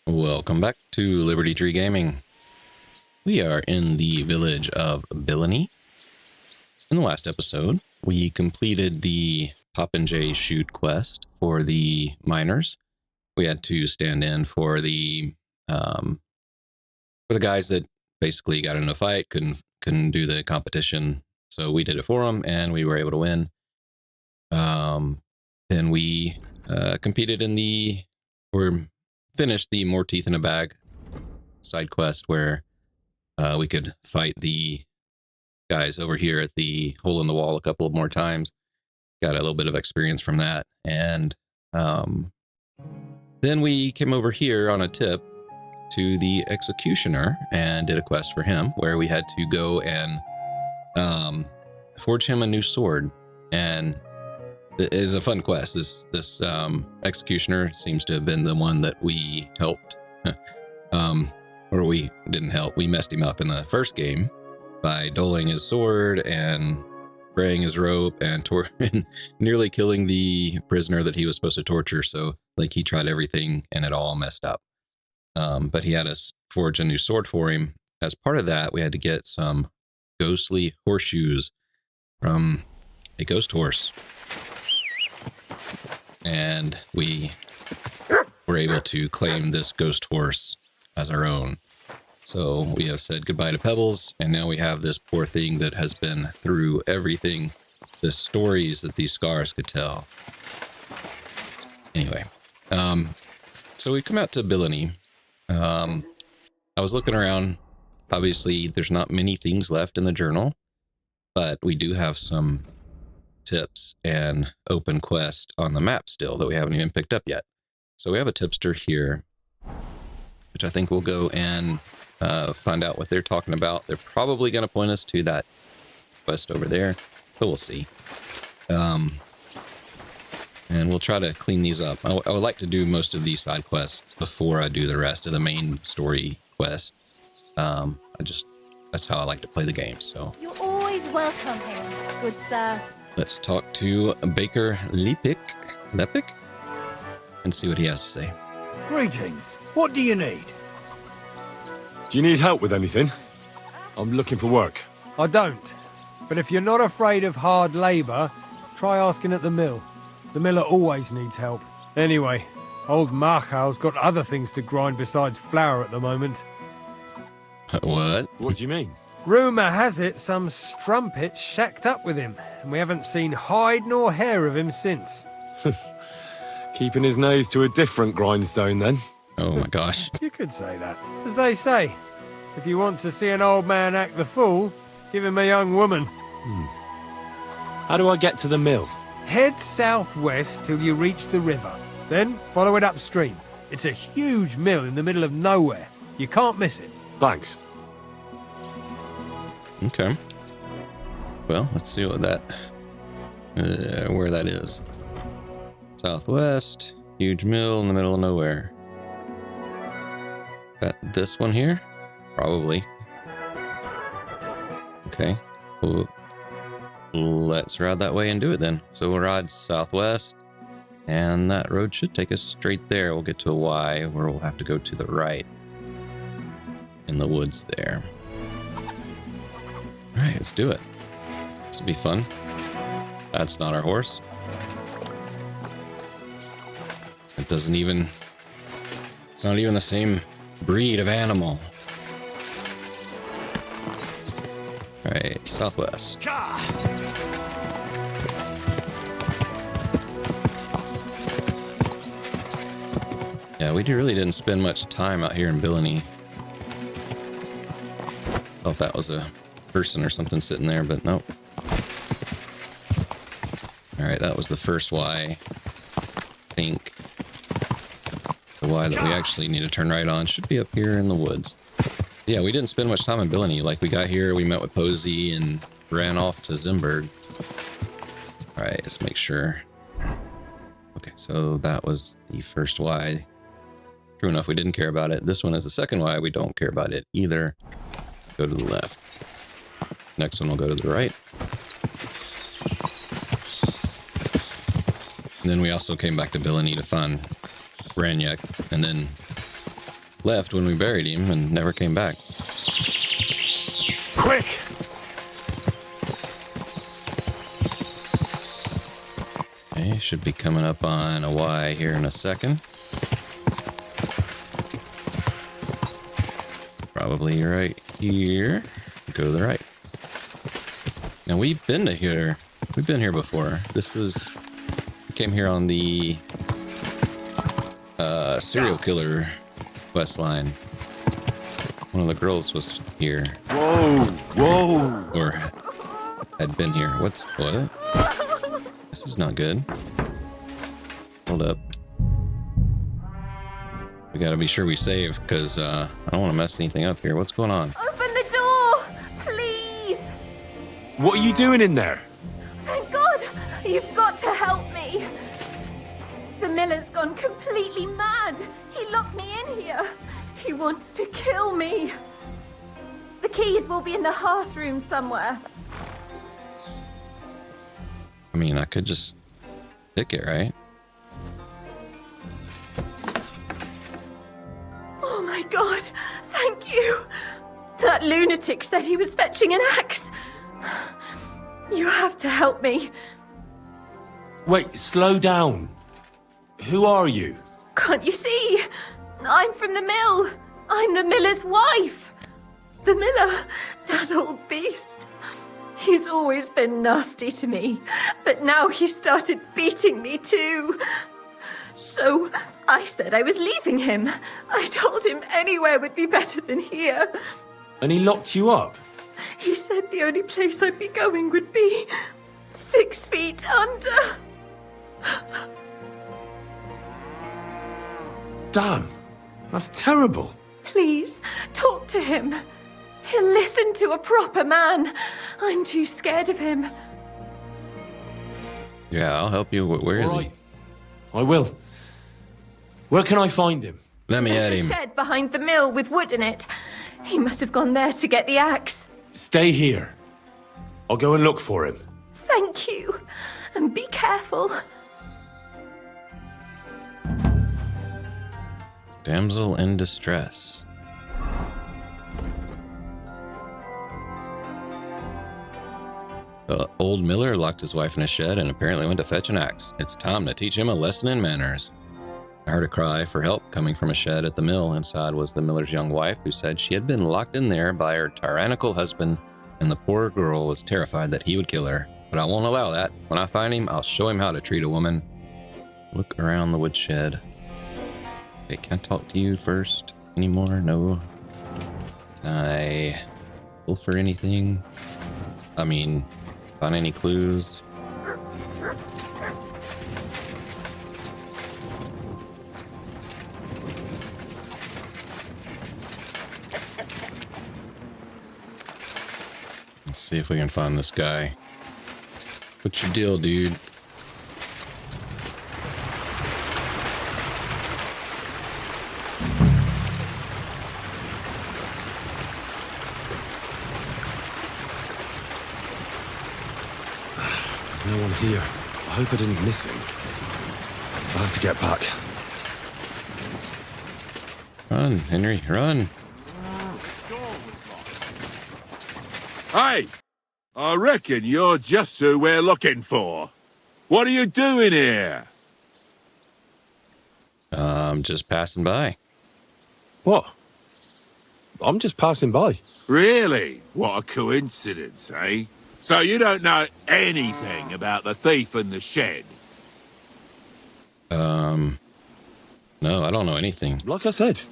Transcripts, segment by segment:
Welcome back to Liberty Tree Gaming. We are in the village of Billany. In the last episode, we completed the Popinjay Shoot quest for the miners. We had to stand in for the guys that basically got in a fight, couldn't do the competition, so we did it for them, and we were able to win. Then we competed in finished the More Teeth in a Bag side quest where we could fight the guys over here at the hole in the wall a couple of more times. Got a little bit of experience from that. And then we came over here on a tip to the executioner and did a quest for him where we had to go and forge him a new sword. And it is a fun quest. This executioner seems to have been the one that we helped. Or we didn't help. We messed him up in the first game by doling his sword and fraying his rope and nearly killing the prisoner that he was supposed to torture. So like he tried everything and it all messed up. But he had us forge a new sword for him. As part of that, we had to get some ghostly horseshoes from a ghost horse. And we were able to claim this ghost horse as our own. So we have said goodbye to Pebbles, and now we have this poor thing that has been through everything, the stories that these scars could tell. Anyway, so we come out to Billany. I was looking around. Obviously, there's not many things left in the journal, but we do have some tips and open quest on the map still that we haven't even picked up yet. So we have a tipster here, which I think we'll go and find out what they're talking about. They're probably going to point us to that quest over there, but we'll see. And we'll try to clean these up. I would like to do most of these side quests before I do the rest of the main story quest. That's how I like to play the game. So You're always welcome here, good sir. let's talk to Baker Lepek and see what he has to say. Greetings. What do you need? Do you need help with anything? I'm looking for work. I don't. But if you're not afraid of hard labour, try asking at the mill. The miller always needs help. Anyway, old Machal's got other things to grind besides flour at the moment. What? What do you mean? Rumour has it some strumpet's shacked up with him, and we haven't seen hide nor hair of him since. Keeping his nose to a different grindstone then? Oh my gosh. You could say that. As they say, if you want to see an old man act the fool, give him a young woman. How do I get to the mill? Head southwest till you reach the river. Then follow it upstream. It's a huge mill in the middle of nowhere. You can't miss it. Thanks. Okay. Well, let's see what where that is. Southwest, huge mill in the middle of nowhere. Got this one here? Probably. Okay. Well, let's ride that way and do it then. So we'll ride southwest, and that road should take us straight there. We'll get to a Y where we'll have to go to the right in the woods there. All right, let's do it. This will be fun. That's not our horse. It doesn't even... It's not even the same breed of animal. All right, southwest. Yeah, we really didn't spend much time out here in Billany. Thought that was a person or something sitting there, but nope. All right, that was the first Y. I think the Y that we actually need to turn right on should be up here in the woods. Yeah, we didn't spend much time in Billany. Like, we got here, we met with Posey and ran off to Zimberg. All right, let's make sure. Okay, so that was the first Y. True enough, we didn't care about it. This one is the second Y. We don't care about it either. Go to the left. Next one will go to the right. And then we also came back to Billany to find Ranyek, and then left when we buried him and never came back. Quick! Okay, should be coming up on a Y here in a second. Probably right here. Go to the right. Now we've been to here. We've been here before. This is... We came here on the serial killer quest line. One of the girls was here. Whoa! Whoa! Or had been here. What? This is not good. Hold up. We gotta be sure we save, because I don't want to mess anything up here. What's going on? Open the door, please. What are you doing in there? Thank God. You've got to help me. The miller's gone completely mad. He locked me in here. He wants to kill me. The keys will be in the hearth room somewhere. I mean, I could just pick it, right? Oh my God, thank you. That lunatic said he was fetching an axe. You have to help me. Wait, slow down. Who are you? Can't you see? I'm from the mill. I'm the miller's wife. The miller, that old beast. He's always been nasty to me, but now he started beating me too. So I said I was leaving him. I told him anywhere would be better than here. And he locked you up? He said the only place I'd be going would be 6 feet under. Damn, that's terrible. Please, talk to him. He'll listen to a proper man. I'm too scared of him. Yeah, I'll help you. Where is he? I will. Where can I find him? Let me at There's him. a shed behind the mill with wood in it. He must have gone there to get the axe. Stay here. I'll go and look for him. Thank you. And be careful. Damsel in distress. The old miller locked his wife in a shed and apparently went to fetch an axe. It's time to teach him a lesson in manners. I heard a cry for help coming from a shed at the mill. Inside was the miller's young wife, who said she had been locked in there by her tyrannical husband, and the poor girl was terrified that he would kill her. But I won't allow that. When I find him, I'll show him how to treat a woman. Look around the woodshed. Okay, can I talk to you first anymore? No. Can I pull for anything? I mean, find any clues? Let's see if we can find this guy. What's your deal, dude? There's no one here. I hope I didn't miss him. I'll have to get back. Run, Henry, run. Hey! I reckon you're just who we're looking for. What are you doing here? I'm just passing by. What? I'm just passing by. Really? What a coincidence, eh? So you don't know anything about the thief in the shed? No, I don't know anything. Like I said,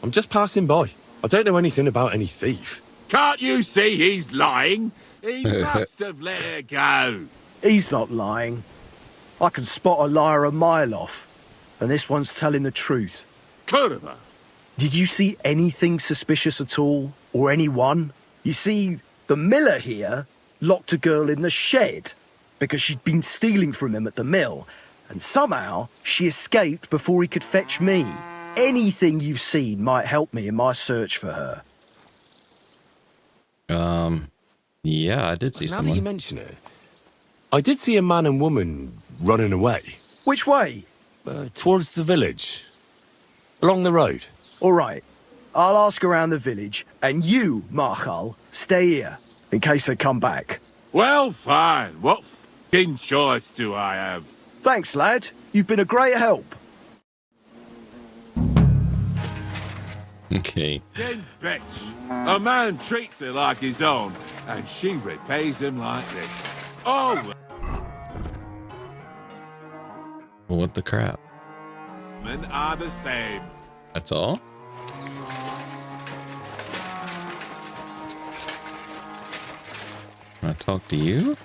I'm just passing by. I don't know anything about any thief. Can't you see he's lying? He must have let her go. He's not lying. I can spot a liar a mile off, and this one's telling the truth. Could have. Did you see anything suspicious at all, or anyone? You see, the miller here locked a girl in the shed because she'd been stealing from him at the mill, and somehow she escaped before he could fetch me. Anything you've seen might help me in my search for her. Yeah, I did see Now that someone. you mention it, I did see a man and woman running away. Which way? Towards the village. Along the road. All right. I'll ask around the village, and you, Machal, stay here, in case they come back. Well, fine. What f***ing choice do I have? Thanks, lad. You've been a great help. Okay. Then bitch. A man treats her like his own, and she repays him like this. Oh, What the crap? men are the same. That's all? Can I talk to you?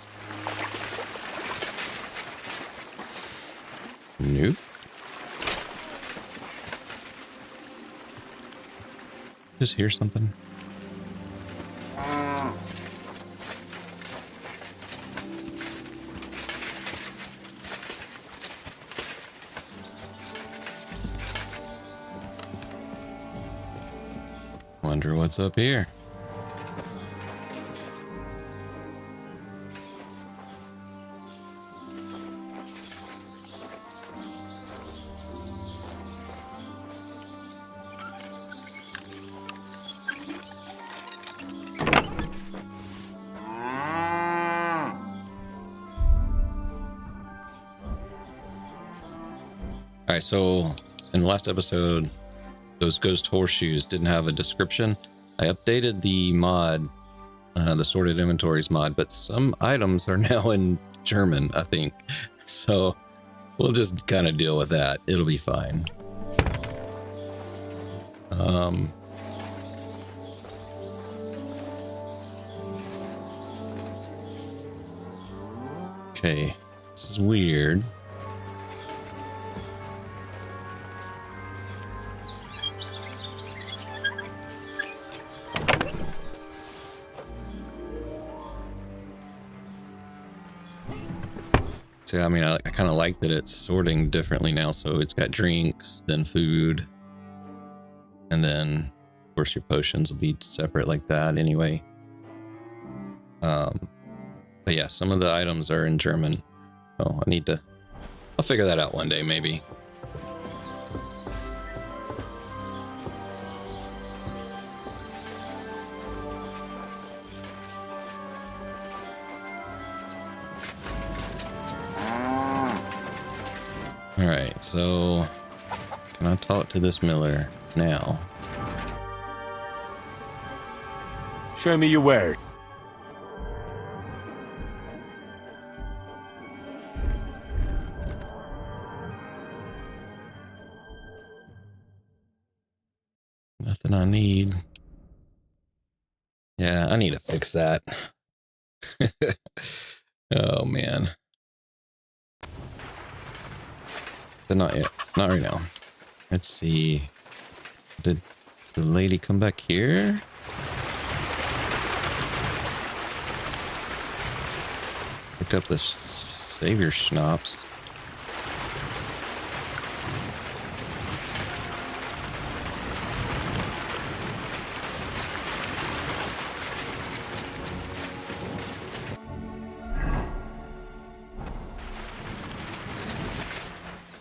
Nope. Just hear something. Wonder what's up here. All right, so in the last episode, those ghost horseshoes didn't have a description. I updated the mod, the sorted inventories mod, but some items are now in German, I think. So we'll just kind of deal with that. It'll be fine. Okay, this is weird. So, I mean, I kind of like that it's sorting differently now. So it's got drinks, then food, and then, of course, your potions will be separate like that anyway. But yeah, some of the items are in German. So I'll figure that out one day, maybe. All right, so can I talk to this miller now? Show me your word. Nothing I need. Yeah, I need to fix that. Oh man. But not yet. Not right now. Let's see. Did the lady come back here? Pick up the savior schnapps.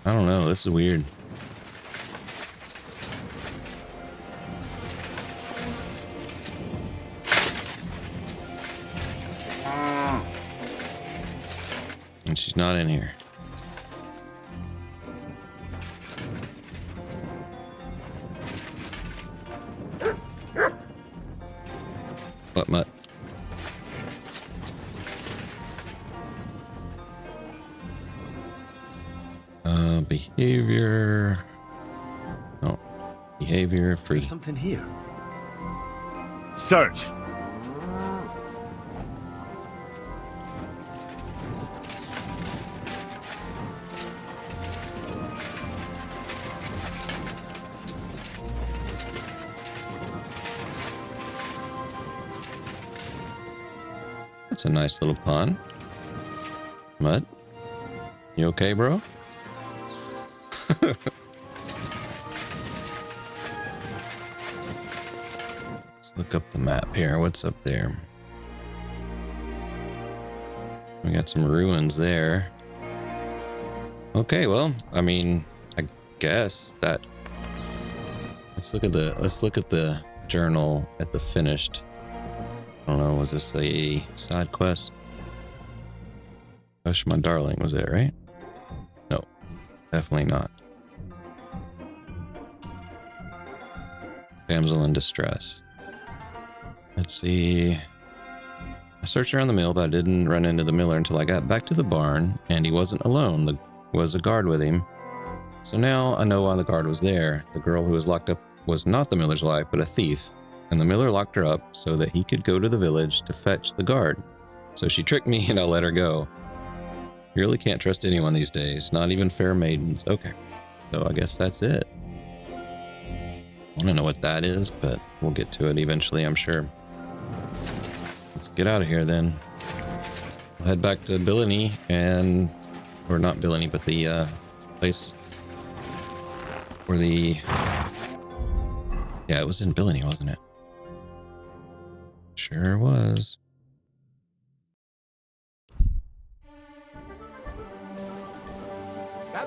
I don't know, this is weird. And she's not in here. What mutt? Behavior. Oh, behavior free. There's something here. Search. That's a nice little pond. Mutt, you okay, bro? Let's look up the map here. What's up there? We got some ruins there. Okay, well, I mean, I guess that's Let's look at the journal at the finished. I don't know, was this a side quest? Hush my darling, was it right? No, definitely not. Damsel in distress. Let's see. I searched around the mill, but I didn't run into the miller until I got back to the barn, and he wasn't alone. There was a guard with him. So now I know why the guard was there. The girl who was locked up was not the miller's wife, but a thief, and the miller locked her up so that he could go to the village to fetch the guard. So she tricked me, and I let her go. You really can't trust anyone these days, not even fair maidens. Okay, so I guess that's it. I don't know what that is, but we'll get to it eventually, I'm sure. Let's get out of here then. We'll head back to Billany or not Billany, but the place where yeah, it was in Billany, wasn't it? Sure was.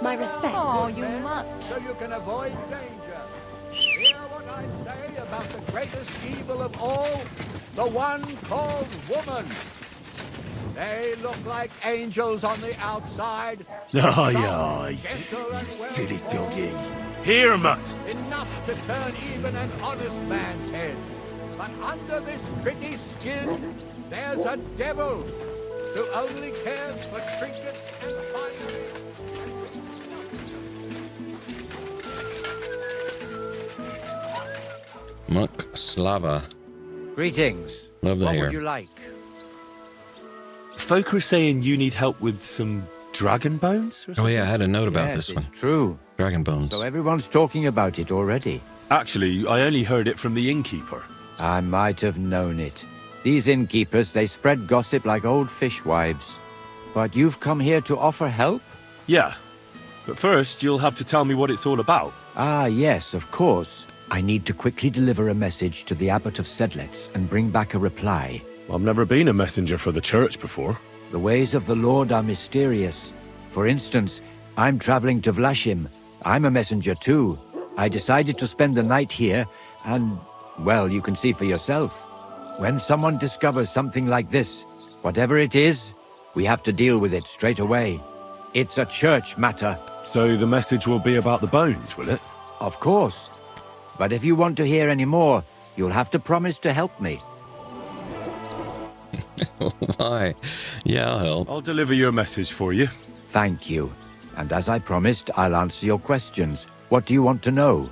My respect. Oh, you mutt. So you can avoid danger. Hear what I say about the greatest evil of all, the one called woman. They look like angels on the outside. Aye, Gentle and silly well doggy. Here, Mutt. enough to turn even an honest man's head. But under this pretty skin, there's a devil who only cares for trinkets and finery. Monk Slava. Greetings. Love the What hair. would you like? Folk are saying you need help with some dragon bones or something? Oh yeah, I had a note about Yes, this one. it's true. Dragon bones. So everyone's talking about it already. Actually, I only heard it from the innkeeper. I might have known it. These innkeepers, they spread gossip like old fishwives. But you've come here to offer help? Yeah. But first, you'll have to tell me what it's all about. Ah, yes, of course. I need to quickly deliver a message to the Abbot of Sedlitz and bring back a reply. I've never been a messenger for the church before. The ways of the Lord are mysterious. For instance, I'm traveling to Vlashim. I'm a messenger too. I decided to spend the night here, and, well, you can see for yourself. When someone discovers something like this, whatever it is, we have to deal with it straight away. It's a church matter. So the message will be about the bones, will it? Of course. But if you want to hear any more, you'll have to promise to help me. Why? Yeah, I'll help. I'll deliver your message for you. Thank you. And as I promised, I'll answer your questions. What do you want to know?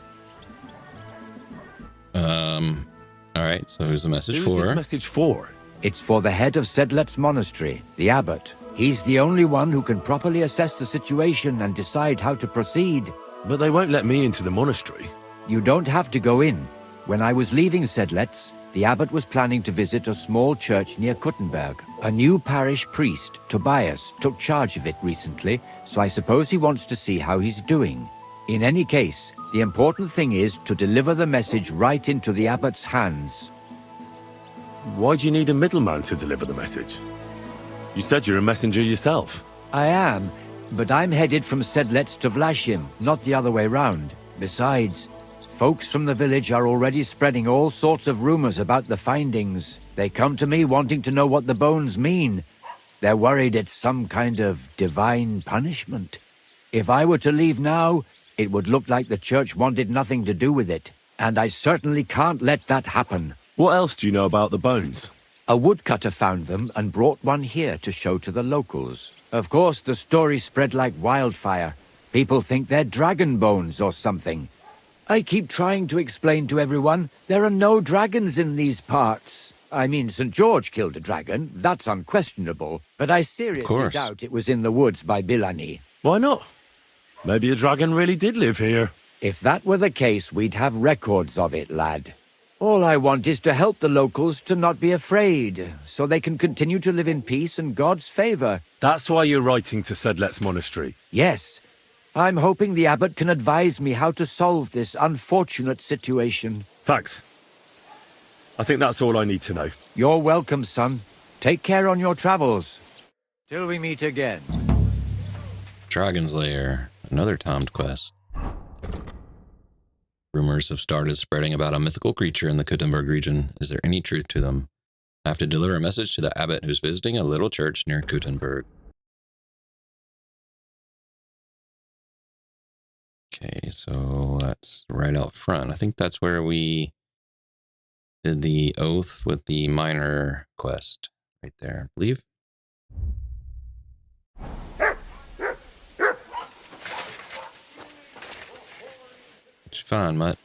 All right, so who's the message Who's for? this message for? It's for the head of Sedlet's monastery, the abbot. He's the only one who can properly assess the situation and decide how to proceed. But they won't let me into the monastery. You don't have to go in. When I was leaving Sedlet's, the abbot was planning to visit a small church near Kuttenberg. A new parish priest, Tobias, took charge of it recently, so I suppose he wants to see how he's doing. In any case, the important thing is to deliver the message right into the abbot's hands. Why do you need a middleman to deliver the message? You said you're a messenger yourself. I am, but I'm headed from Sedlet's to Vlashim, not the other way round. Besides, folks from the village are already spreading all sorts of rumors about the findings. They come to me wanting to know what the bones mean. They're worried it's some kind of divine punishment. If I were to leave now, it would look like the church wanted nothing to do with it. And I certainly can't let that happen. What else do you know about the bones? A woodcutter found them and brought one here to show to the locals. Of course, the story spread like wildfire. People think they're dragon bones or something. I keep trying to explain to everyone there are no dragons in these parts. I mean, St. George killed a dragon, that's unquestionable, but I seriously doubt it was in the woods by Billany. Why not? Maybe a dragon really did live here. If that were the case, we'd have records of it, lad. All I want is to help the locals to not be afraid, so they can continue to live in peace and God's favor. That's why you're writing to Sedlet's monastery. Yes. I'm hoping the abbot can advise me how to solve this unfortunate situation. Thanks. I think that's all I need to know. You're welcome, son. Take care on your travels. Till we meet again. Dragon's Lair. Another timed quest. Rumors have started spreading about a mythical creature in the Kuttenberg region. Is there any truth to them? I have to deliver a message to the abbot who's visiting a little church near Kuttenberg. Okay, so that's right out front. I think that's where we did the oath with the minor quest. Right there, I believe. What you find, Mutt?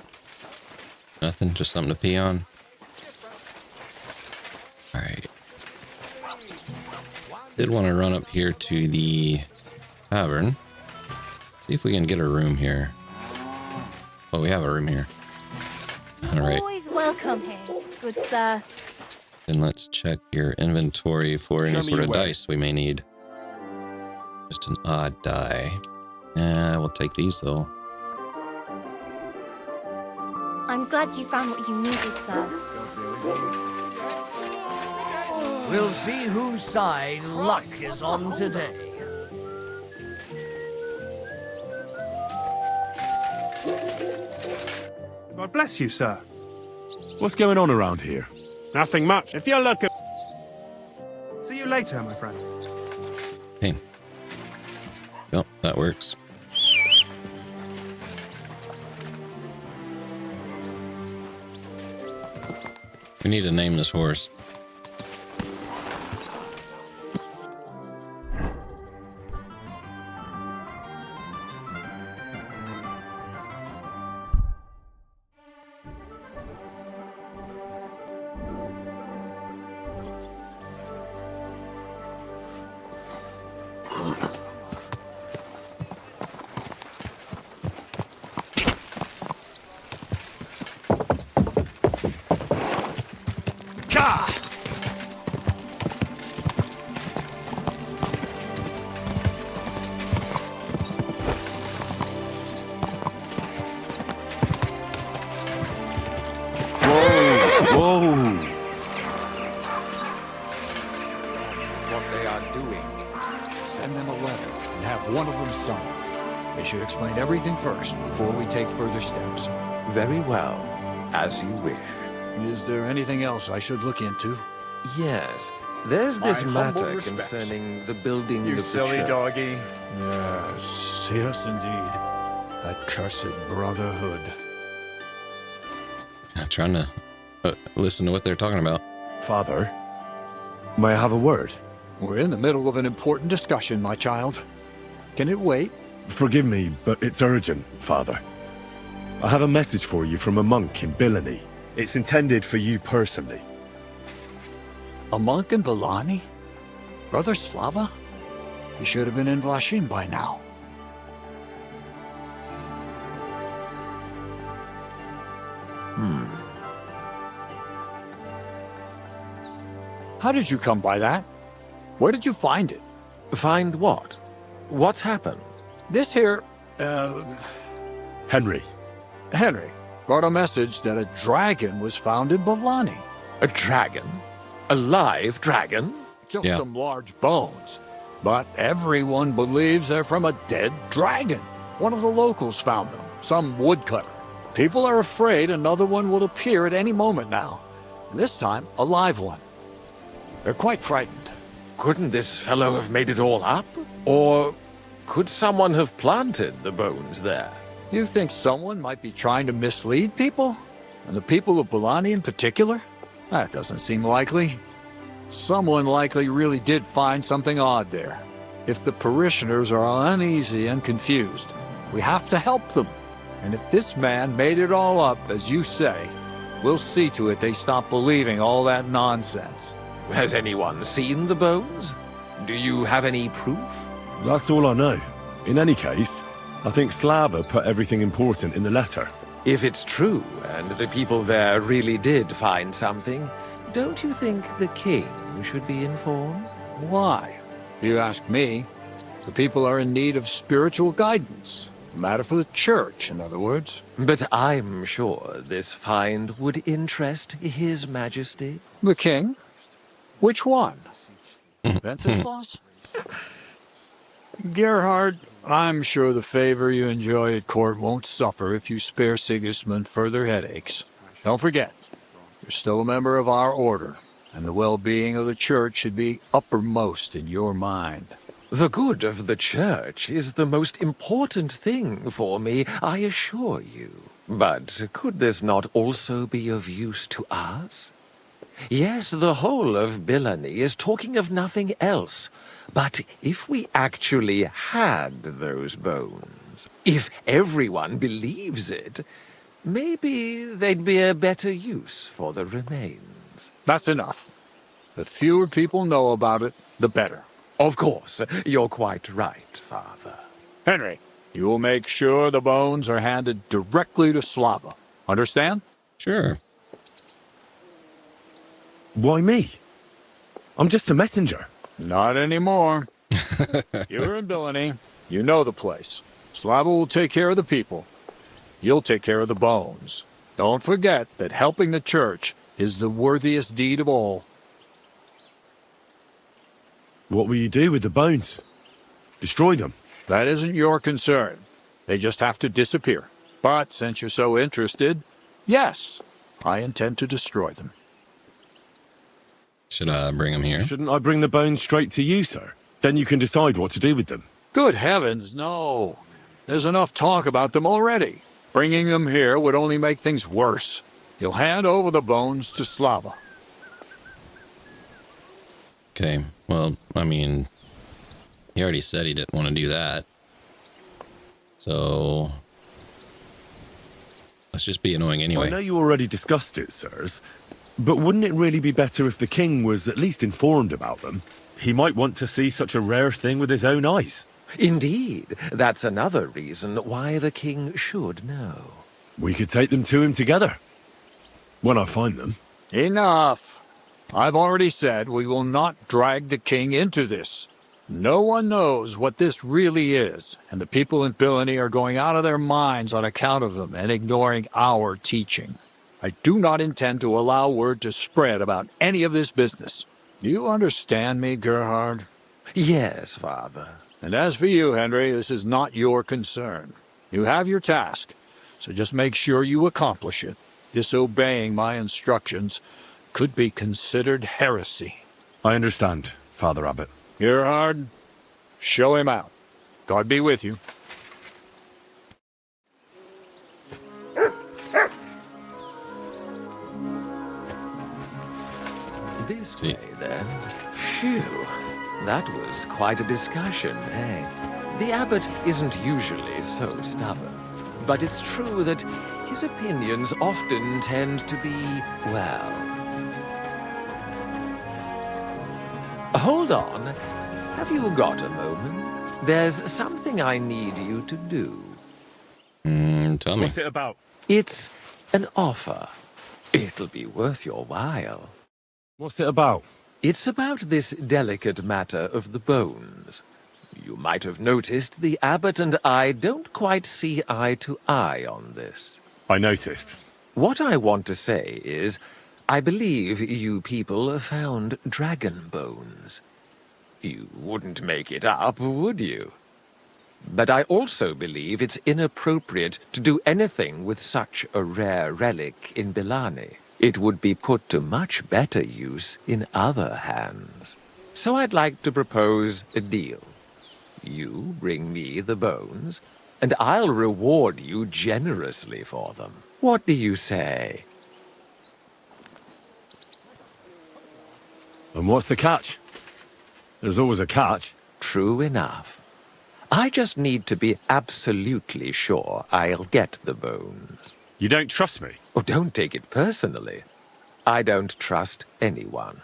Nothing, just something to pee on. Alright. Did want to run up here to the tavern. See if we can get a room here. Oh, we have a room here. Alright. Always welcome here, good sir. Then let's check your inventory for any sort of way. dice we may need. Just an odd die. We'll take these though. I'm glad you found what you needed, sir. We'll see whose side luck is on today. God bless you, sir. What's going on around here? Nothing much. If you're looking... See you later, my friend. Hey. Well, that works. We need to name this horse. What they are doing. Send them a letter and have one of them signed. They should explain everything first before we take further steps. Very well, as you wish. Is there anything else I should look into? Yes, there's this My humble matter respects. concerning the building You of the silly church. doggy. Yes, yes indeed. That cursed brotherhood. I'm trying to listen to what they're talking about. Father, may I have a word? We're in the middle of an important discussion, my child. Can it wait? Forgive me, but it's urgent, Father. I have a message for you from a monk in Billany. It's intended for you personally. A monk in Belani? Brother Slava? He should have been in Vashek by now. How did you come by that? Where did you find it? Find what? What's happened? This here, Henry, Henry, brought a message that a dragon was found in Belani. A dragon? A live dragon? Just Yeah. some large bones. But everyone believes they're from a dead dragon. One of the locals found them, some woodcutter. People are afraid another one will appear at any moment now. And this time, a live one. They're quite frightened. Couldn't this fellow have made it all up? Or could someone have planted the bones there? You think someone might be trying to mislead people? And the people of Belani in particular? That doesn't seem likely. Someone likely really did find something odd there. If the parishioners are uneasy and confused, we have to help them. And if this man made it all up, as you say, we'll see to it they stop believing all that nonsense. Has anyone seen the bones? Do you have any proof? that's all I know. In any case, I think Slava put everything important in the letter. If it's true, and the people there really did find something, don't you think the king should be informed? Why? If you ask me, the people are in need of spiritual guidance. A matter for the church, in other words. But I'm sure this find would interest His Majesty. The king? Which one? Wenceslas? Gerhart, I'm sure the favor you enjoy at court won't suffer if you spare Sigismund further headaches. Don't forget, you're still a member of our order, and the well-being of the church should be uppermost in your mind. The good of the church is the most important thing for me, I assure you. But could this not also be of use to us? Yes, the whole of Bilani is talking of nothing else. But if we actually had those bones, if everyone believes it, maybe they'd be a better use for the remains. That's enough. The fewer people know about it, the better. Of course, you're quite right, Father. Henry, you will make sure the bones are handed directly to Slava. Understand? Sure. Why me? I'm just a messenger. Not anymore. You're in Bilani. You know the place. Slava will take care of the people. You'll take care of the bones. Don't forget that helping the church is the worthiest deed of all. What will you do with the bones? Destroy them? That isn't your concern. They just have to disappear. But since you're so interested, yes, I intend to destroy them. Should I bring them here? Shouldn't I bring the bones straight to you, sir? Then you can decide what to do with them. Good heavens, no. There's enough talk about them already. Bringing them here would only make things worse. You'll hand over the bones to Slava. Okay, well, I mean, he already said he didn't want to do that. So, let's just be annoying anyway. I know you already discussed it, sirs, but wouldn't it really be better if the king was at least informed about them? He might want to see such a rare thing with his own eyes. Indeed, that's another reason why the king should know. We could take them to him together. When I find them. Enough. I've already said we will not drag the king into this. No one knows what this really is, and the people in Bilani are going out of their minds on account of them and ignoring our teaching. I do not intend to allow word to spread about any of this business. You understand me, Gerhart? Yes, Father. And as for you, Henry, this is not your concern. You have your task, so just make sure you accomplish it. Disobeying my instructions could be considered heresy. I understand, Father Abbot. Gerhart, show him out. God be with you. This way, then. Phew. That was quite a discussion, eh? The Abbot isn't usually so stubborn. But it's true that his opinions often tend to be, well... Hold on. Have you got a moment? There's something I need you to do. Tell me. What's it about? It's an offer. It'll be worth your while. What's it about? It's about this delicate matter of the bones. You might have noticed the Abbot and I don't quite see eye to eye on this. I noticed. What I want to say is, I believe you people found dragon bones. You wouldn't make it up, would you? But I also believe it's inappropriate to do anything with such a rare relic in Bilani. It would be put to much better use in other hands. So I'd like to propose a deal. You bring me the bones, and I'll reward you generously for them. What do you say? And what's the catch? There's always a catch. True enough. I just need to be absolutely sure I'll get the bones. You don't trust me? Oh, don't take it personally. I don't trust anyone.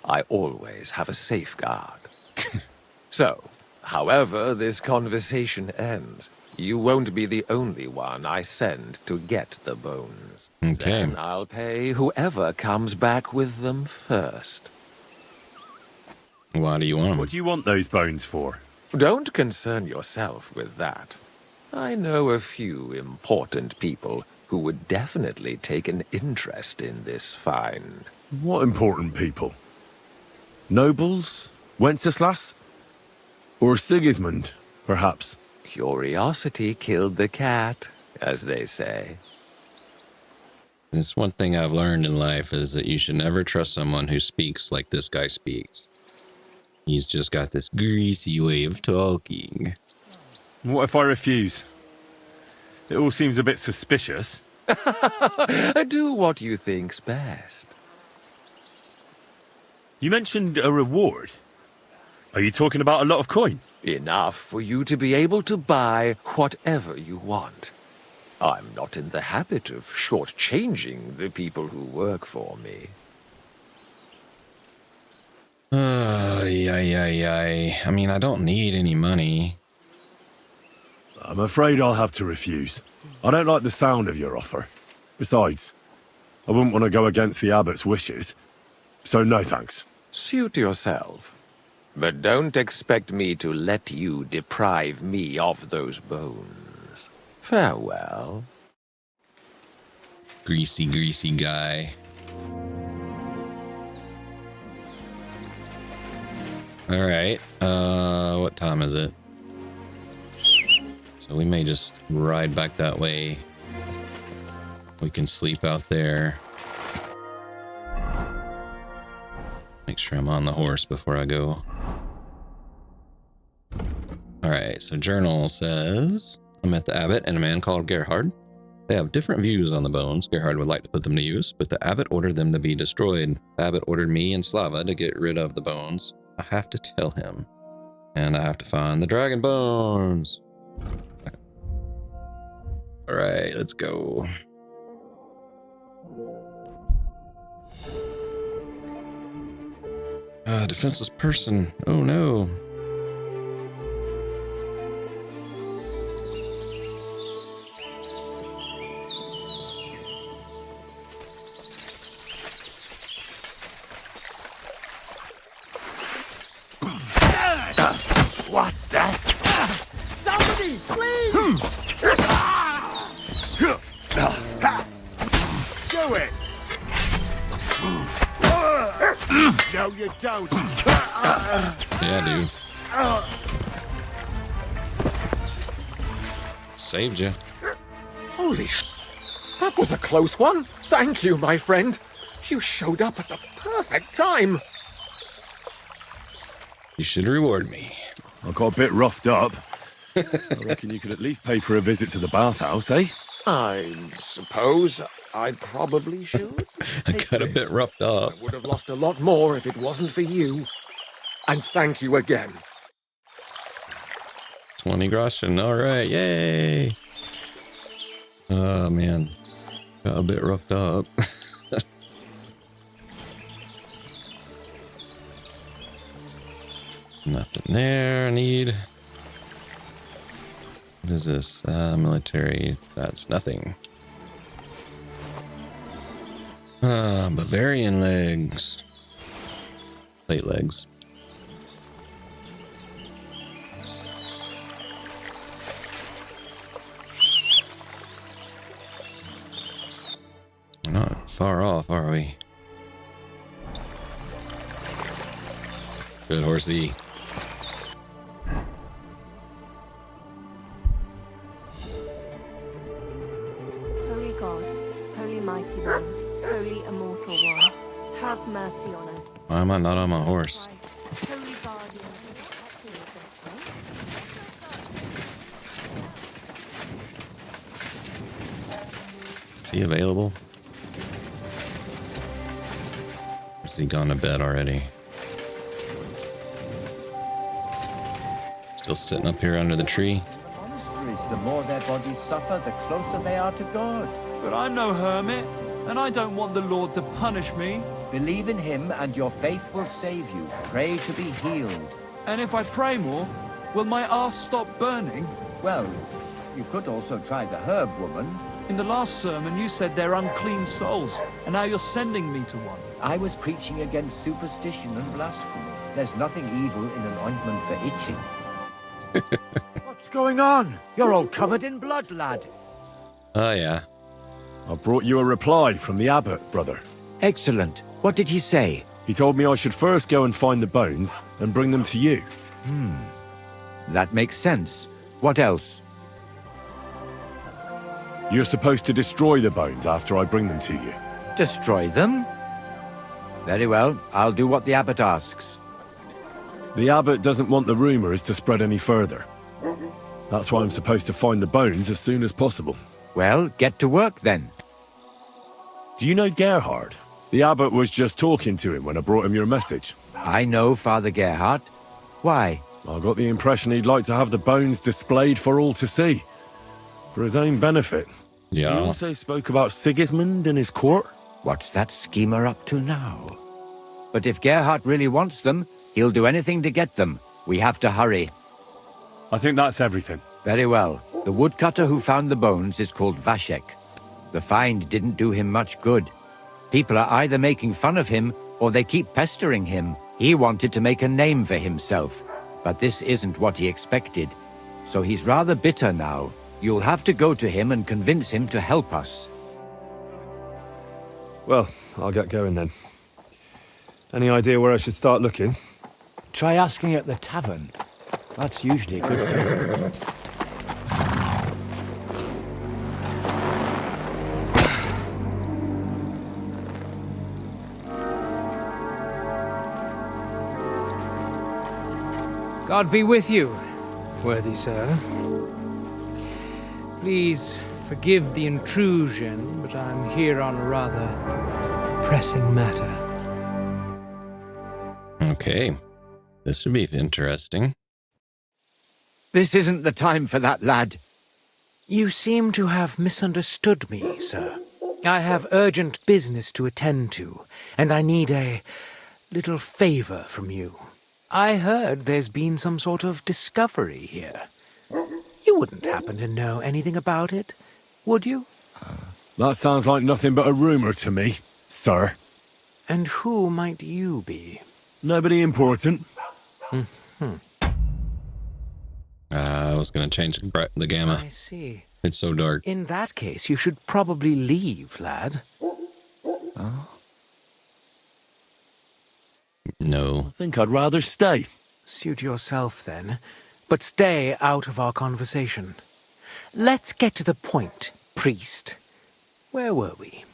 I always have a safeguard. So, however this conversation ends, you won't be the only one I send to get the bones. Okay. Then I'll pay whoever comes back with them first. Why do you want them? What do you want those bones for? Don't concern yourself with that. I know a few important people who would definitely take an interest in this find. What important people? Nobles? Wenceslas? Or Sigismund, perhaps? Curiosity killed the cat, as they say. There's one thing I've learned in life is that you should never trust someone who speaks like this guy speaks. He's just got this greasy way of talking. What if I refuse? It all seems a bit suspicious. Do what you think's best. You mentioned a reward. Are you talking about a lot of coin? Enough for you to be able to buy whatever you want. I'm not in the habit of shortchanging the people who work for me. I mean, I don't need any money. I'm afraid I'll have to refuse. I don't like the sound of your offer. Besides, I wouldn't want to go against the Abbot's wishes. So no thanks. Suit yourself. But don't expect me to let you deprive me of those bones. Farewell. Greasy guy. Alright, what time is it? So we may just ride back that way. We can sleep out there. Make sure I'm on the horse before I go. Alright, so journal says, I met the abbot and a man called Gerhart. They have different views on the bones. Gerhart would like to put them to use, but the abbot ordered them to be destroyed. The abbot ordered me and Slava to get rid of the bones. I have to tell him. And I have to find the dragon bones. Alright, let's go. Defenseless person. Oh no. What the? Somebody, please! Do it! No, you don't. Yeah, dude. Saved you. Holy sh... That was a close one. Thank you, my friend. You showed up at the perfect time. You should reward me. I got a bit roughed up. I reckon you could at least pay for a visit to the bathhouse, eh? I suppose I probably should. I got a bit roughed up. I would have lost a lot more if it wasn't for you. And thank you again. 20 groschen. All right. Yay. Oh, man. Got a bit roughed up. Nothing there. I need... What is this? Military. That's nothing. Bavarian legs. Plate legs. We're not far off, are we? Good horsey. Holy God, Holy Mighty One, Holy Immortal One, have mercy on us. Why am I not on my horse? Holy Guardian. Is he available? Or is he gone to bed already? Still sitting up here under the tree? Monasteries, the more their bodies suffer, the closer they are to God. But I'm no hermit, and I don't want the Lord to punish me. Believe in him, and your faith will save you. Pray to be healed. And if I pray more, will my arse stop burning? Well, you could also try the herb woman. In the last sermon, you said they're unclean souls, and now you're sending me to one. I was preaching against superstition and blasphemy. There's nothing evil in an ointment for itching. What's going on? You're all covered in blood, lad. Oh, yeah. I brought you a reply from the abbot, brother. Excellent. What did he say? He told me I should first go and find the bones and bring them to you. That makes sense. What else? You're supposed to destroy the bones after I bring them to you. Destroy them? Very well, I'll do what the Abbot asks. The Abbot doesn't want the rumors to spread any further. That's why I'm supposed to find the bones as soon as possible. Well, get to work then. Do you know Gerhart? The Abbot was just talking to him when I brought him your message. I know Father Gerhart. Why? I got the impression he'd like to have the bones displayed for all to see. For his own benefit. Yeah. He also spoke about Sigismund and his court. What's that schemer up to now? But if Gerhart really wants them, he'll do anything to get them. We have to hurry. I think that's everything. Very well. The woodcutter who found the bones is called Vashek. The find didn't do him much good. People are either making fun of him, or they keep pestering him. He wanted to make a name for himself, but this isn't what he expected. So he's rather bitter now. You'll have to go to him and convince him to help us. Well, I'll get going then. Any idea where I should start looking? Try asking at the tavern. That's usually a good place. God be with you, worthy sir. Please forgive the intrusion, but I'm here on a rather pressing matter. Okay. This should be interesting. This isn't the time for that, lad. You seem to have misunderstood me, sir. I have urgent business to attend to, and I need a little favor from you. I heard there's been some sort of discovery here. You wouldn't happen to know anything about it, would you? That sounds like nothing but a rumor to me, sir. And who might you be? Nobody important. I was going to change the gamma. I see. It's so dark. In that case, you should probably leave, lad. Oh? No. I think I'd rather stay. Suit yourself, then. But stay out of our conversation. Let's get to the point, priest. Where were we?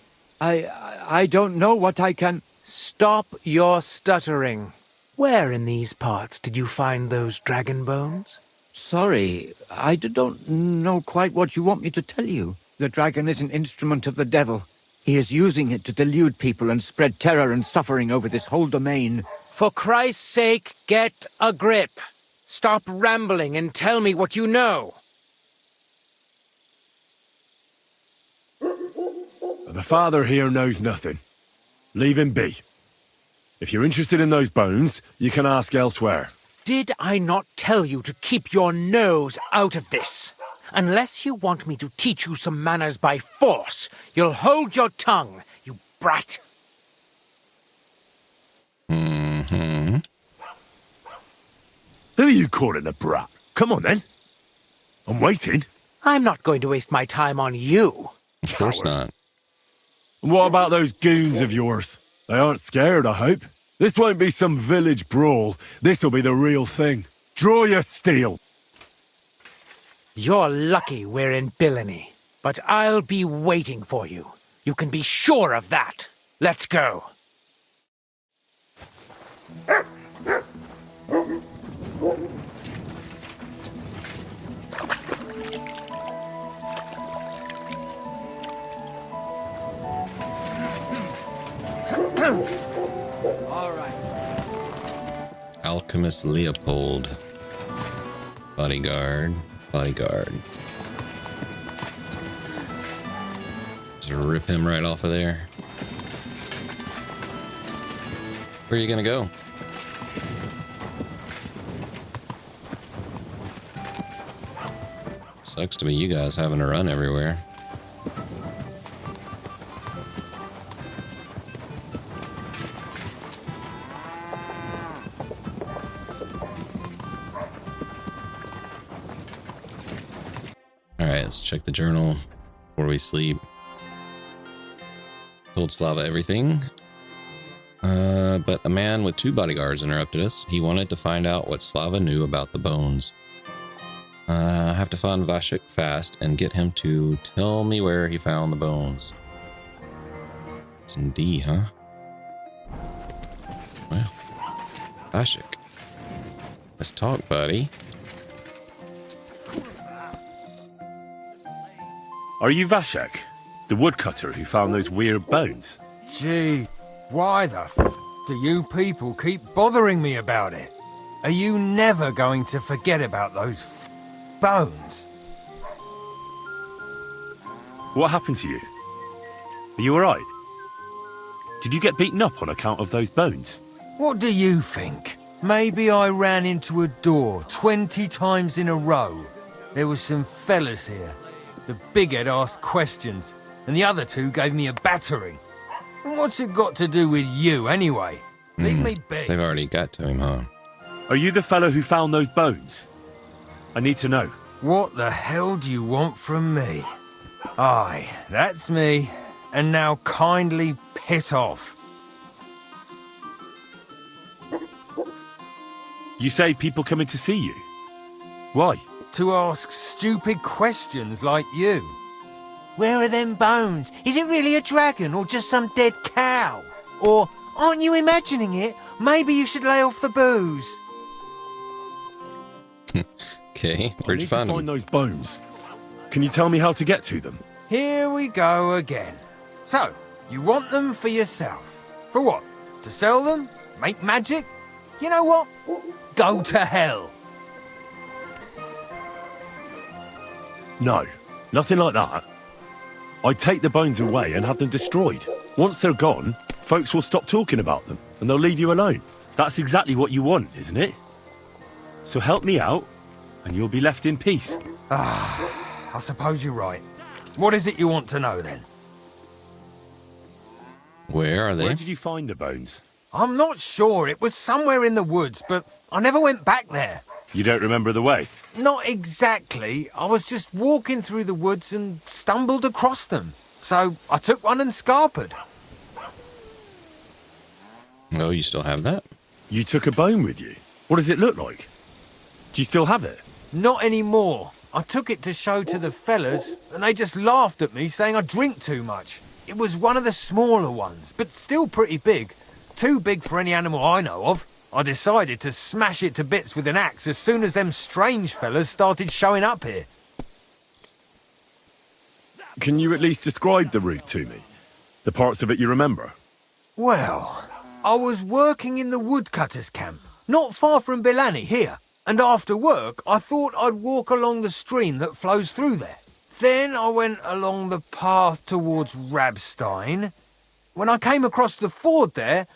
I don't know what I can... Stop your stuttering. Where in these parts did you find those dragon bones? Sorry, I don't know quite what you want me to tell you. The dragon is an instrument of the devil. He is using it to delude people and spread terror and suffering over this whole domain. For Christ's sake, get a grip. Stop rambling and tell me what you know. The father here knows nothing. Leave him be. If you're interested in those bones, you can ask elsewhere. Did I not tell you to keep your nose out of this? Unless you want me to teach you some manners by force, you'll hold your tongue, you brat. Mm-hmm. Who are you calling a brat? Come on, then. I'm waiting. I'm not going to waste my time on you. Of course not. And what about those goons of yours? They aren't scared, I hope. This won't be some village brawl. This'll be the real thing. Draw your steel. You're lucky we're in Billany, but I'll be waiting for you. You can be sure of that. Let's go. All right. Alchemist Leopold. Bodyguard. Just rip him right off of there. Where are you gonna go? Sucks to be you guys having to run everywhere. Alright, let's check the journal before we sleep. Told Slava everything. But a man with 2 bodyguards interrupted us. He wanted to find out what Slava knew about the bones. I have to find Vashek fast and get him to tell me where he found the bones. It's in D, huh? Well, Vashek. Let's talk, buddy. Are you Vashek, the woodcutter who found those weird bones? Gee, why the f do you people keep bothering me about it? Are you never going to forget about those bones? What happened to you? Are you alright? Did you get beaten up on account of those bones? What do you think? Maybe I ran into a door 20 times in a row. There was some fellas here. The bighead asked questions, and the other two gave me a battering. And what's it got to do with you, anyway? Leave me be. They've already got to him, huh? Are you the fellow who found those bones? I need to know. What the hell do you want from me? Aye, that's me. And now kindly piss off. You say people coming to see you? Why? To ask stupid questions like you. Where are them bones? Is it really a dragon or just some dead cow? Or, aren't you imagining it? Maybe you should lay off the booze. Okay, where'd you find them? Those bones. Can you tell me how to get to them? Here we go again. So, you want them for yourself. For what? To sell them? Make magic? You know what? Go to hell. No, nothing like that. I'd take the bones away and have them destroyed. Once they're gone, folks will stop talking about them and they'll leave you alone. That's exactly what you want, isn't it? So help me out and you'll be left in peace. I suppose you're right. What is it you want to know then? Where are they? Where did you find the bones? I'm not sure. It was somewhere in the woods, but I never went back there. You don't remember the way? Not exactly. I was just walking through the woods and stumbled across them. So I took one and scarpered. Oh, you still have that? You took a bone with you? What does it look like? Do you still have it? Not anymore. I took it to show to the fellas, and they just laughed at me, saying I drink too much. It was one of the smaller ones, but still pretty big. Too big for any animal I know of. I decided to smash it to bits with an axe as soon as them strange fellas started showing up here. Can you at least describe the route to me? The parts of it you remember? Well, I was working in the woodcutter's camp, not far from Bilani here. And after work, I thought I'd walk along the stream that flows through there. Then I went along the path towards Rabstein. When I came across the ford there,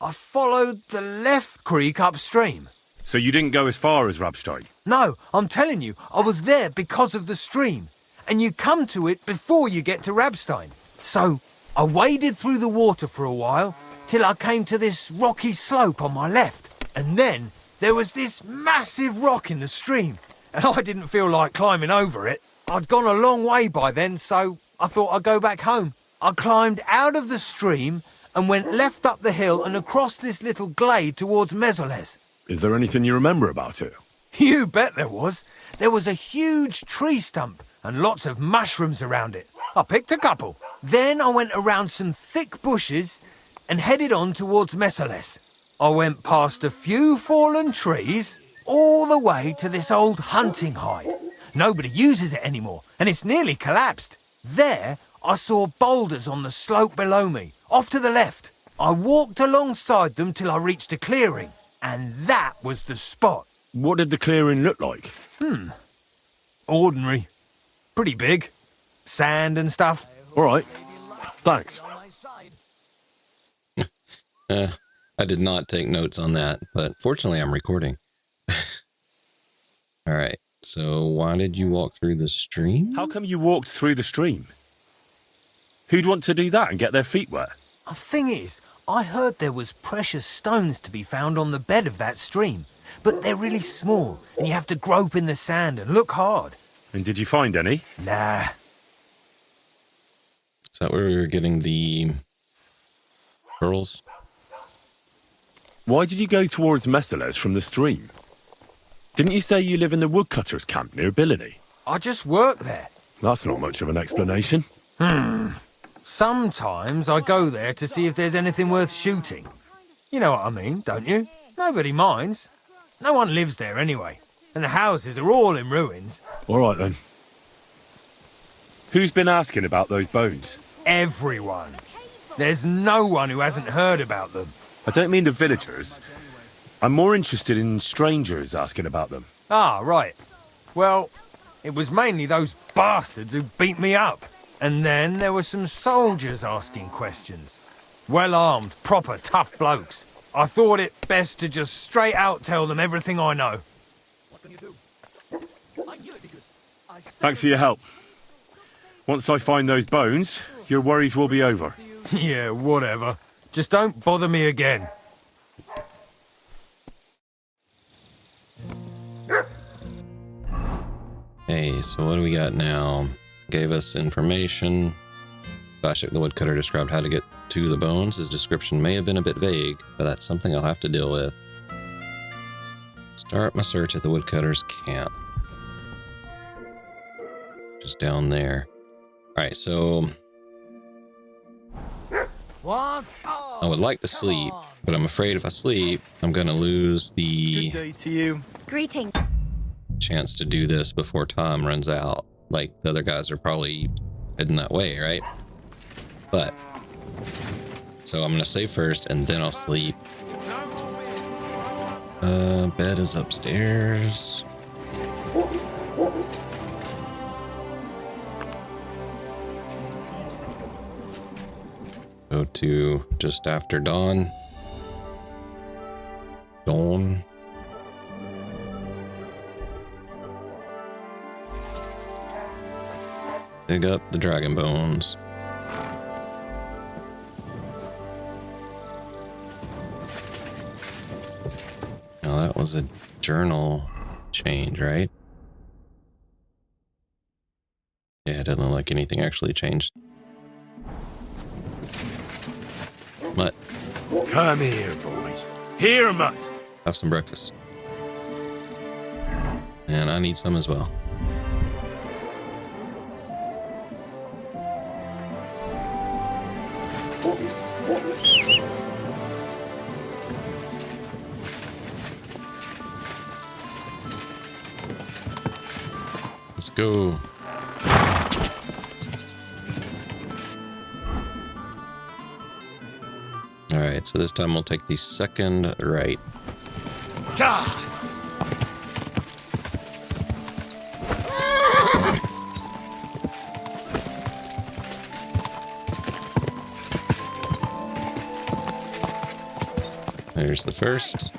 I followed the left creek upstream. So you didn't go as far as Rabstein? No, I'm telling you, I was there because of the stream. And you come to it before you get to Rabstein. So I waded through the water for a while, till I came to this rocky slope on my left. And then there was this massive rock in the stream. And I didn't feel like climbing over it. I'd gone a long way by then, so I thought I'd go back home. I climbed out of the stream and went left up the hill and across this little glade towards Mezoles. Is there anything you remember about it? You bet there was. There was a huge tree stump and lots of mushrooms around it. I picked a couple. Then I went around some thick bushes and headed on towards Mezoles. I went past a few fallen trees all the way to this old hunting hide. Nobody uses it anymore, and it's nearly collapsed. There, I saw boulders on the slope below me, off to the left. I walked alongside them till I reached a clearing, and that was the spot. What did the clearing look like? Ordinary. Pretty big. Sand and stuff. All right. Thanks. I did not take notes on that, but fortunately I'm recording. All right. So why did you walk through the stream? How come you walked through the stream? Who'd want to do that and get their feet wet? The thing is, I heard there was precious stones to be found on the bed of that stream, but they're really small, and you have to grope in the sand and look hard. And did you find any? Nah. Is that where we were getting the pearls? Why did you go towards Mezoles from the stream? Didn't you say you live in the woodcutter's camp near Billany? I just work there. That's not much of an explanation. Sometimes I go there to see if there's anything worth shooting. You know what I mean, don't you? Nobody minds. No one lives there anyway. And the houses are all in ruins. All right, then. Who's been asking about those bones? Everyone. There's no one who hasn't heard about them. I don't mean the villagers. I'm more interested in strangers asking about them. Ah, right. Well, it was mainly those bastards who beat me up. And then there were some soldiers asking questions. Well-armed, proper tough blokes. I thought it best to just straight out tell them everything I know. Thanks for your help. Once I find those bones, your worries will be over. Yeah, whatever. Just don't bother me again. Hey, so what do we got now? Gave us information. Vashek the Woodcutter described how to get to the bones. His description may have been a bit vague, but that's something I'll have to deal with. Start my search at the Woodcutter's camp. Just down there. Alright, so... What? I would like to sleep, but I'm afraid if I sleep, I'm gonna lose the... Good day to you. Greeting. chance to do this before time runs out. Like, the other guys are probably heading that way, right? But... so I'm gonna save first, and then I'll sleep. Bed is upstairs. Go to just after dawn. Dawn. Dig up the dragon bones. Now that was a journal change, right? Yeah, it doesn't look like anything actually changed. Mutt. Come here, boy. Here, Mutt. Have some breakfast. And I need some as well. Let's go. All right, so this time we'll take the second right. God. There's the first.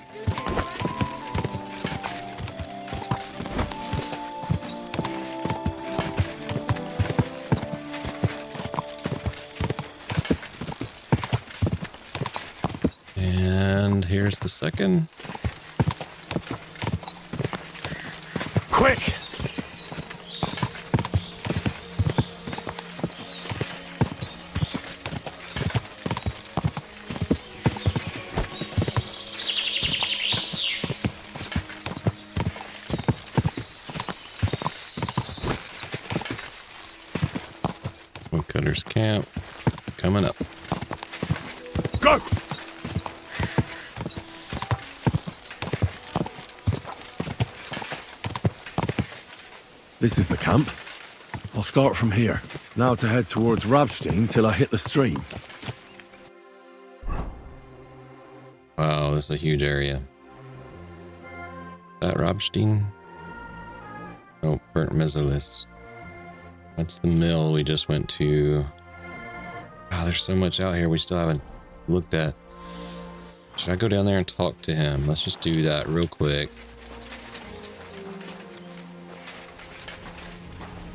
And here's the second. Quick! Woodcutter's camp coming up. Go! This is the camp. I'll start from here. Now to head towards Rabstein till I hit the stream. Wow, this is a huge area. Is that Rabstein? Oh, Burnt Mesolis. That's the mill we just went to. Wow, there's so much out here we still haven't looked at. Should I go down there and talk to him? Let's just do that real quick.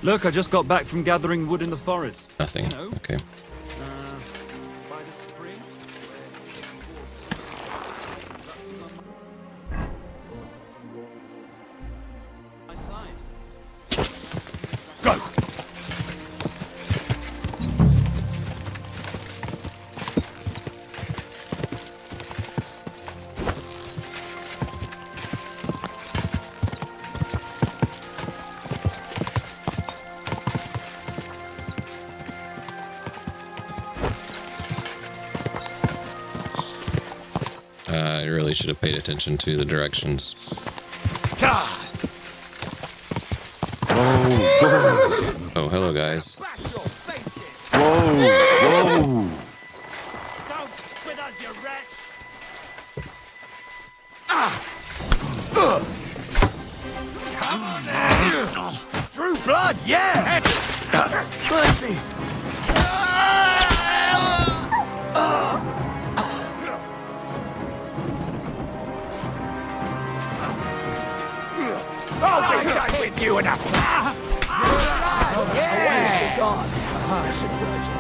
Look, I just got back from gathering wood in the forest. Nothing. You know, okay. By the spring. My side. Go! I really should have paid attention to the directions. Oh, hello, guys. Whoa! Don't quit us, you rat! Come on now! Through blood, yeah! Mercy! I'll be done with you enough! Oh, yeah! God, a harness and dirty.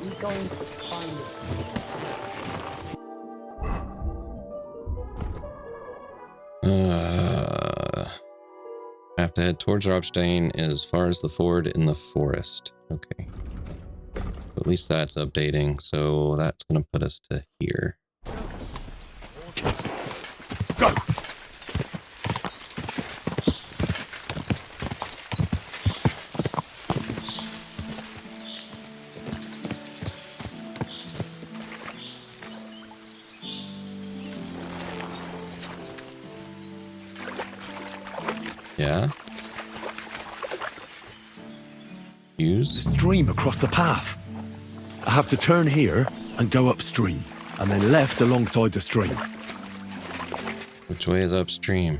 We're going to find it. I have to head towards Rabstein as far as the ford in the forest. Okay. At least that's updating, so that's going to put us to here. Go! Yeah? Use? The stream across the path. I have to turn here and go upstream, and then left alongside the stream. Which way is upstream?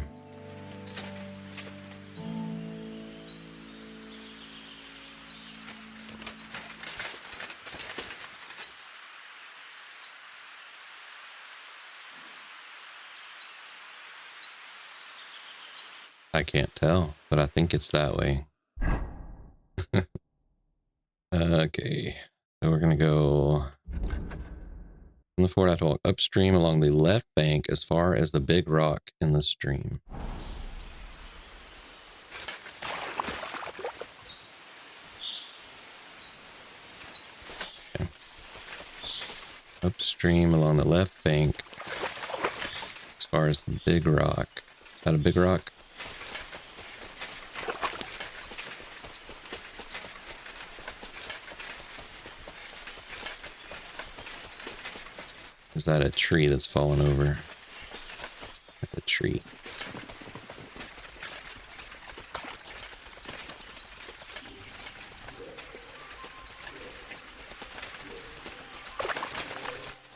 I can't tell, but I think it's that way. Okay, so we're gonna go from the fort. I have to walk upstream along the left bank as far as the big rock in the stream. Okay. Upstream along the left bank as far as the big rock. Is that a big rock? Is that a tree that's fallen over? A tree.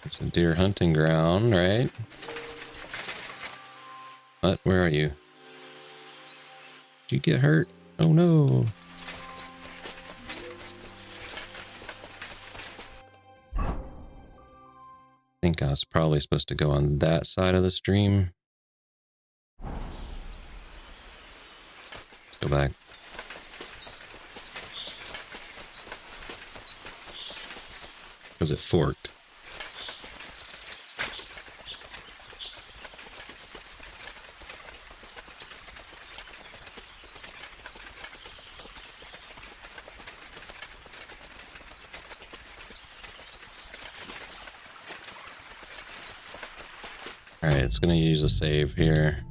There's a deer hunting ground, right? What? Where are you? Did you get hurt? Oh no. I think I was probably supposed to go on that side of the stream. Let's go back. Because it forked. Alright, it's gonna use a save here.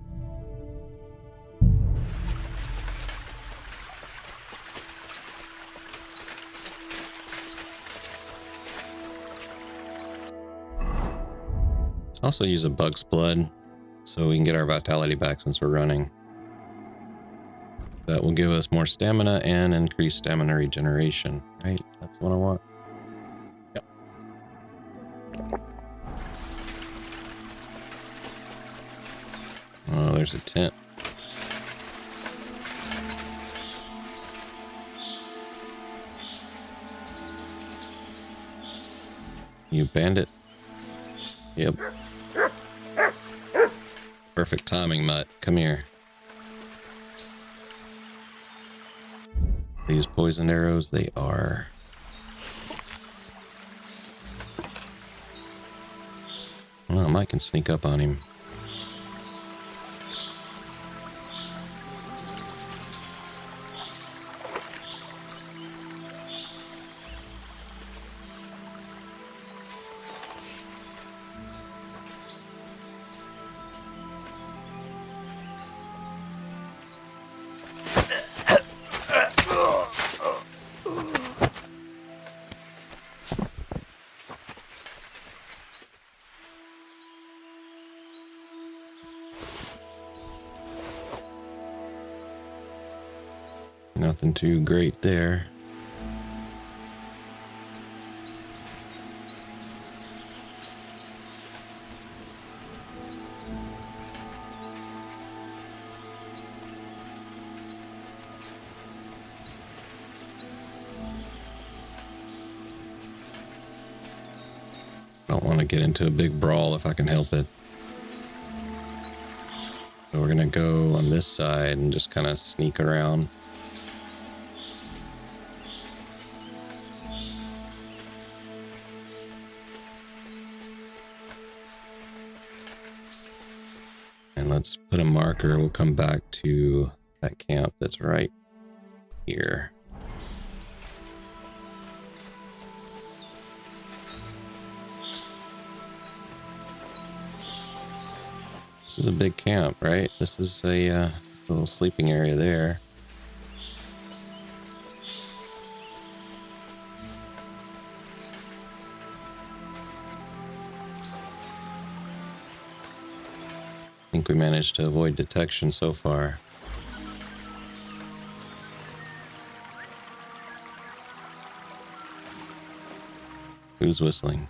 Let's also use a bug's blood so we can get our vitality back since we're running. That will give us more stamina and increase stamina regeneration, right? That's what I want. Yep. Oh, there's a tent. You bandit. Yep. Perfect timing, Mutt. Come here. These poison arrows, they are. Well, Mike can sneak up on him. Nothing too great there. Don't want to get into a big brawl if I can help it. So we're gonna go on this side and just kind of sneak around. And let's put a marker. We'll come back to that camp that's right here. This is a big camp, right? This is a little sleeping area there. I think we managed to avoid detection so far. Who's whistling?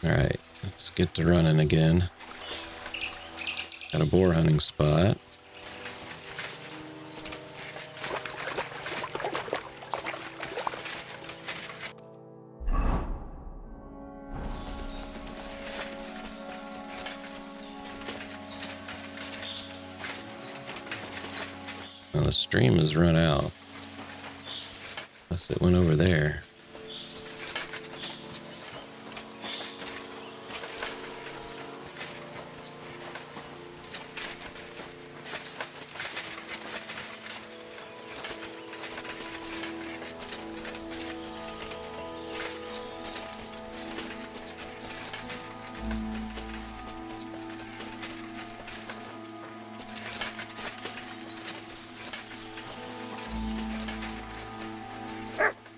Alright, let's get to running again. Got a boar hunting spot. Well, the stream has run out. Unless it went over there.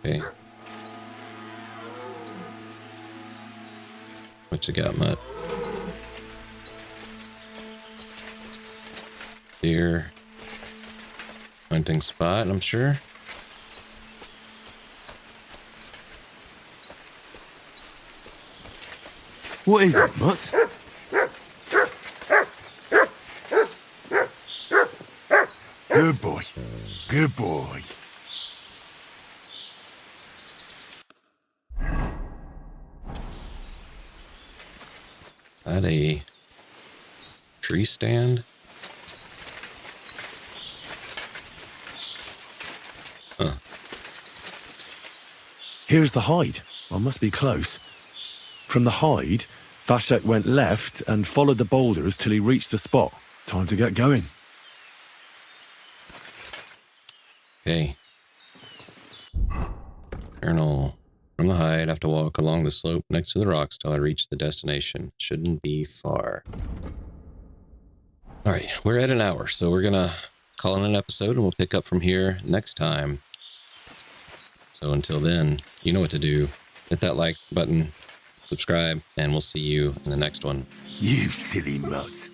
Okay. What you got, Mutt? Deer. Hunting spot, I'm sure. What is it, Mutt? Good boy. Good boy. Is that a tree stand? Huh. Here's the hide. I must be close. From the hide, Vashek went left and followed the boulders till he reached the spot. Time to get going. Okay. Journal. From the hide, I have to walk along the slope next to the rocks till I reach the destination. Shouldn't be far. Alright, we're at an hour, so we're gonna call it an episode and we'll pick up from here next time. So until then, you know what to do. Hit that like button, subscribe, and we'll see you in the next one. You silly mutt.